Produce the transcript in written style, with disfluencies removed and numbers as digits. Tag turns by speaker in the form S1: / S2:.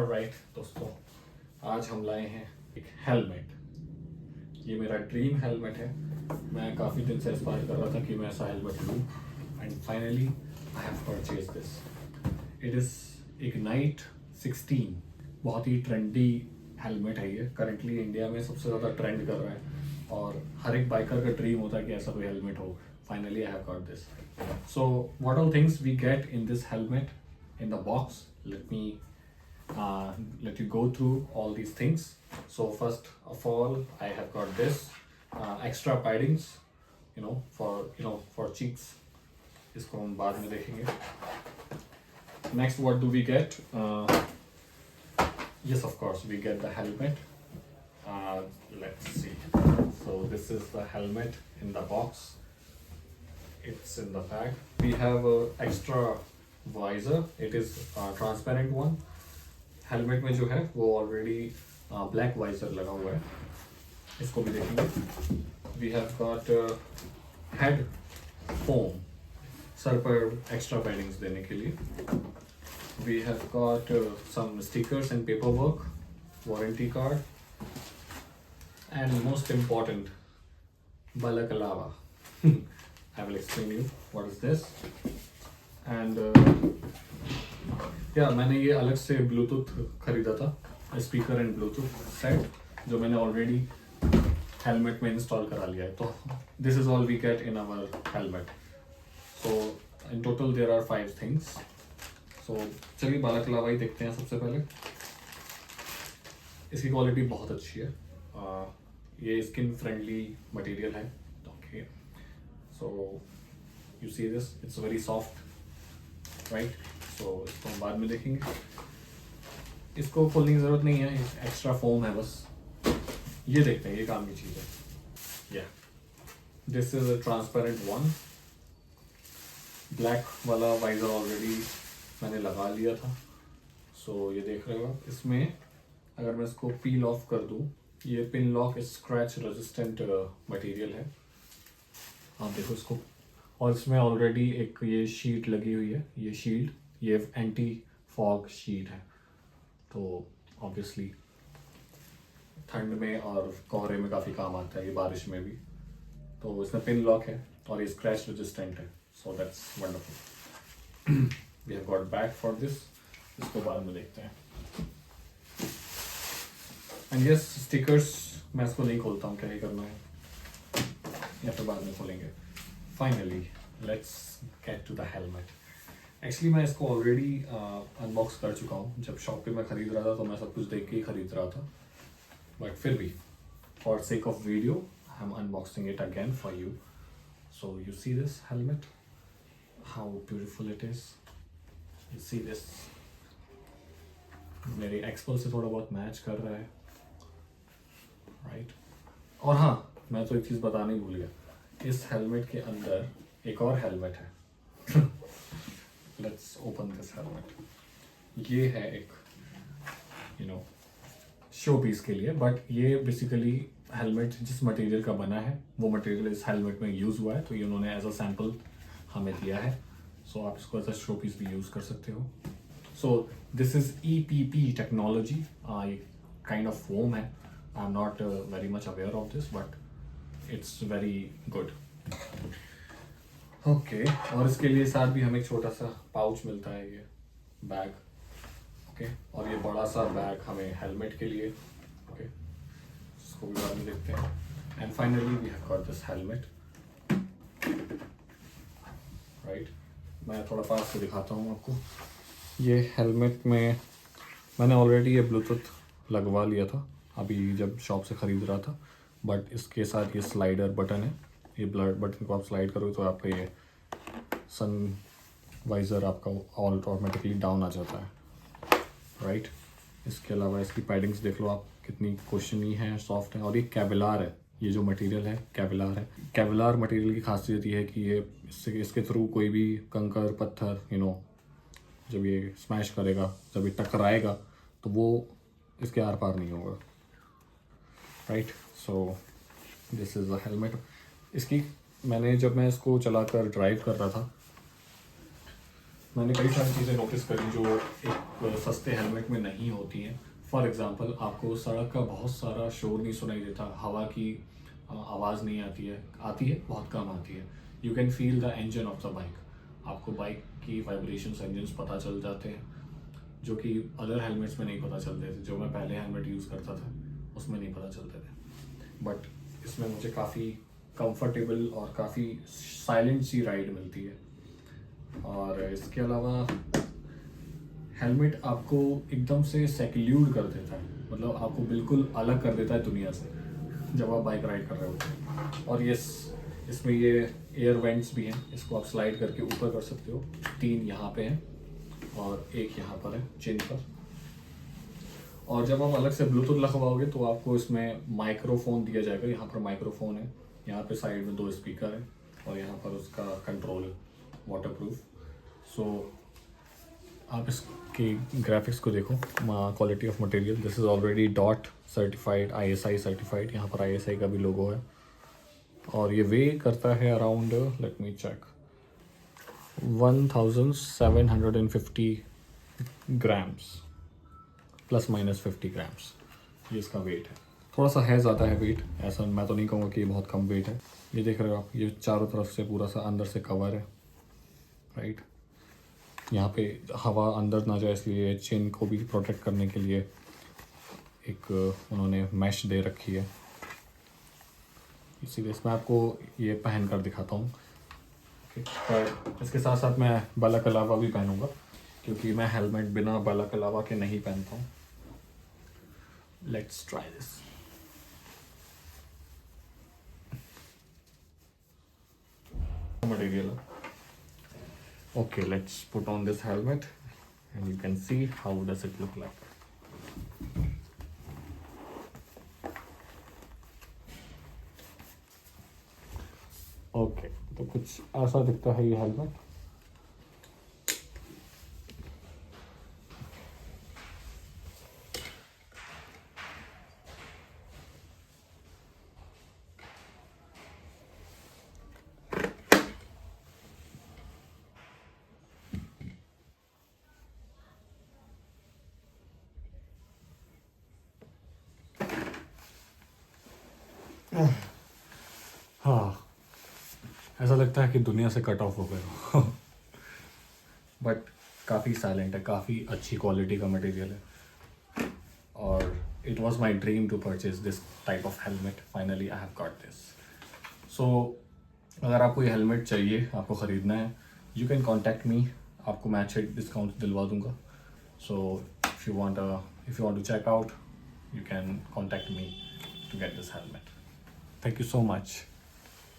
S1: Alright दोस्तों, आज हम लाए हैं एक हेलमेट। ये मेरा ड्रीम हेलमेट है। मैं काफ़ी दिन से एस्पायर कर रहा था कि मैं ऐसा हेलमेट लूँ and finally I have purchase this. It is ignite 16। बहुत ही ट्रेंडी हेलमेट है ये। करंटली इंडिया में सबसे ज़्यादा ट्रेंड कर रहा है और हर एक बाइकर का ड्रीम होता है कि ऐसा कोई हेलमेट हो। Finally I have got this. So what all things we get in this helmet in the box. Let you go through all these things. So first of all, I have got this extra paddings, for cheeks. इसको हम बाद में देखेंगे. Next, what do we get? Yes, of course, we get the helmet. Let's see. So this is the helmet in the box. It's in the bag. We have a extra visor. It is a transparent one. Helmet में जो है वो already black visor लगा हुआ है, इसको भी देखेंगे. We have got head foam, सर पर एक्स्ट्रा पैडिंग्स देने के लिए. We have got some stickers and paper work, warranty card and most important balaclava. I will explain you what is this. And मैंने ये अलग से ब्लूटूथ खरीदा था, स्पीकर एंड ब्लूटूथ सेट, जो मैंने ऑलरेडी हेलमेट में इंस्टॉल करा लिया है. तो this is all we get in our helmet. So in total there are 5 things. So चलिए बालाक्लावा ही देखते हैं सबसे पहले. इसकी क्वालिटी बहुत अच्छी है. ये स्किन फ्रेंडली मटेरियल है. Okay, so you see this, it's very soft, right. सो इसको हम बाद में देखेंगे. इसको खोलने की ज़रूरत नहीं है, एक्स्ट्रा फोम है बस. ये देखते हैं, ये काम की चीज़ है. या this is a transparent one. Black वाला वाइजर ऑलरेडी मैंने लगा लिया था. सो ये देख रहे हो आप. इसमें अगर मैं इसको पील ऑफ कर दूँ, ये pin lock scratch resistant material है. आप देखो इसको. और इसमें ऑलरेडी एक ये शीट लगी हुई है. ये शील्ड, ये एंटी फॉग शीट है. तो ऑब्वियसली ठंड में और कोहरे में काफ़ी काम आता है, ये बारिश में भी. तो इसमें पिन लॉक है और ये स्क्रैच रेजिस्टेंट है. So that's wonderful. We have got bag for this. इसको बाद में देखते हैं. एंड यस, स्टिकर्स मैं इसको नहीं खोलता हूँ, क्या ही करना है, या फिर बाद में खोलेंगे. Finally let's get to the helmet. Actually मैं इसको ऑलरेडी अनबॉक्स कर चुका हूँ. जब शॉप पे मैं ख़रीद रहा था तो मैं सब कुछ देख के ही ख़रीद रहा था, बट फिर भी for sake of video I am unboxing it again for you. So you see this helmet, how beautiful it is. You see this, मेरे एक्सपल से थोड़ा बहुत मैच कर रहा है, राइट. और हाँ, मैं तो एक चीज़ बताना ही भूल गया. इस हेलमेट के अंदर एक और हेलमेट है. Let's open this helmet. ये है एक शो पीस के लिए, बट ये बेसिकली हेलमेट जिस मटेरियल का बना है वो मटेरियल इस हेलमेट में यूज़ हुआ है. तो ये उन्होंने एज अ सैम्पल हमें दिया है. सो आप इसको एज अ शो पीस भी यूज़ कर सकते हो. So this is EPP technology. ये काइंड ऑफ फोम है. I am not very much aware of this, but it's very good. Okay, और इसके लिए साथ भी हमें एक छोटा सा पाउच मिलता है, ये बैग. ओके, और ये बड़ा सा बैग हमें हेलमेट के लिए. ओके, इसको भी बाद में देखते हैं. And finally we have got this helmet, right. मैं थोड़ा पास से दिखाता हूँ आपको. ये हेलमेट में मैंने ऑलरेडी ये ब्लूटूथ लगवा लिया था अभी जब शॉप से ख़रीद रहा था, बट इसके साथ ये स्लाइडर बटन है. ये ब्लड बटन को आप स्लाइड करोगे तो आपका ये सन वाइज़र आपका ऑटोमेटिकली डाउन आ जाता है, राइट. इसके अलावा इसकी पैडिंग्स देख लो आप, कितनी कुशनी है, सॉफ्ट है. और ये कैविलार है. ये जो मटेरियल है कैविलार है. कैविलार मटेरियल की खासियत ये है कि ये इसके थ्रू कोई भी कंकर पत्थर जब ये स्मैश करेगा, जब ये टकराएगा तो वो इसके आर पार नहीं होगा, right. So this is a helmet. इसकी जब मैं इसको चलाकर ड्राइव कर रहा था मैंने कई सारी चीज़ें नोटिस करी जो एक सस्ते हेलमेट में नहीं होती हैं। फॉर एग्ज़ाम्पल, आपको सड़क का बहुत सारा शोर नहीं सुनाई देता, हवा की आवाज़ नहीं आती है बहुत कम आती है। You can feel the engine of the bike, आपको बाइक की वाइब्रेशंस, इंजन्स पता चल जाते हैं, जो कि अदर हेलमेट्स में नहीं पता चलते थे। जो मैं पहले हेलमेट यूज़ करता था उसमें नहीं पता चलते थे, बट इसमें मुझे काफ़ी कंफर्टेबल और काफ़ी साइलेंट सी राइड मिलती है। और इसके अलावा हेलमेट आपको एकदम से सेक्ल्यूड कर देता है, मतलब आपको बिल्कुल अलग कर देता है दुनिया से जब आप बाइक राइड कर रहे होते हैं। और इसमें ये एयर वेंट्स भी हैं, इसको आप स्लाइड करके ऊपर कर सकते हो। 3 यहाँ पे हैं और एक यहाँ पर है चिन पर। और जब आप अलग से ब्लूटूथ लगवाओगे तो आपको इसमें माइक्रोफोन दिया जाएगा। यहाँ पर माइक्रोफोन है, यहाँ पे साइड में 2 स्पीकर हैं और यहाँ पर उसका कंट्रोल वाटरप्रूफ। सो आप इसके ग्राफिक्स को देखो, quality of material, this is already dot certified, ISI certified. यहाँ पर ISI का भी लोगो है। और ये वे करता है around, let me check, 1750 grams, plus minus 50 grams ये इसका वेट है। थोड़ा सा है, ज़्यादा है वेट, ऐसा मैं तो नहीं कहूँगा कि ये बहुत कम वेट है। ये देख रहे हो आप, ये चारों तरफ से पूरा सा अंदर से कवर है, राइट। यहाँ पे हवा अंदर ना जाए इसलिए चिन को भी प्रोटेक्ट करने के लिए एक उन्होंने मैश दे रखी है। इसीलिए इसमें आपको ये पहन कर दिखाता हूँ। पर इसके साथ साथ मैं बालाकलावा भी पहनूंगा, क्योंकि मैं हेलमेट बिना बालाकलावा के नहीं पहनता हूँ। Let's try this. Material. Okay, let's put on this helmet and you can see how does it look like. Okay, तो कुछ ऐसा दिखता है ये हेलमेट। हाँ, ऐसा लगता है कि दुनिया से कट ऑफ हो गए हो। बट काफ़ी साइलेंट है, काफ़ी अच्छी क्वालिटी का मटेरियल है। और it was my dream to purchase this type of helmet. Finally I have got this. So अगर आपको ये हेलमेट चाहिए, आपको ख़रीदना है, यू कैन कॉन्टैक्ट मी, आपको मैं अच्छे डिस्काउंट दिलवा दूँगा। So if you want to check out, you can contact me to get this helmet. Thank you so much.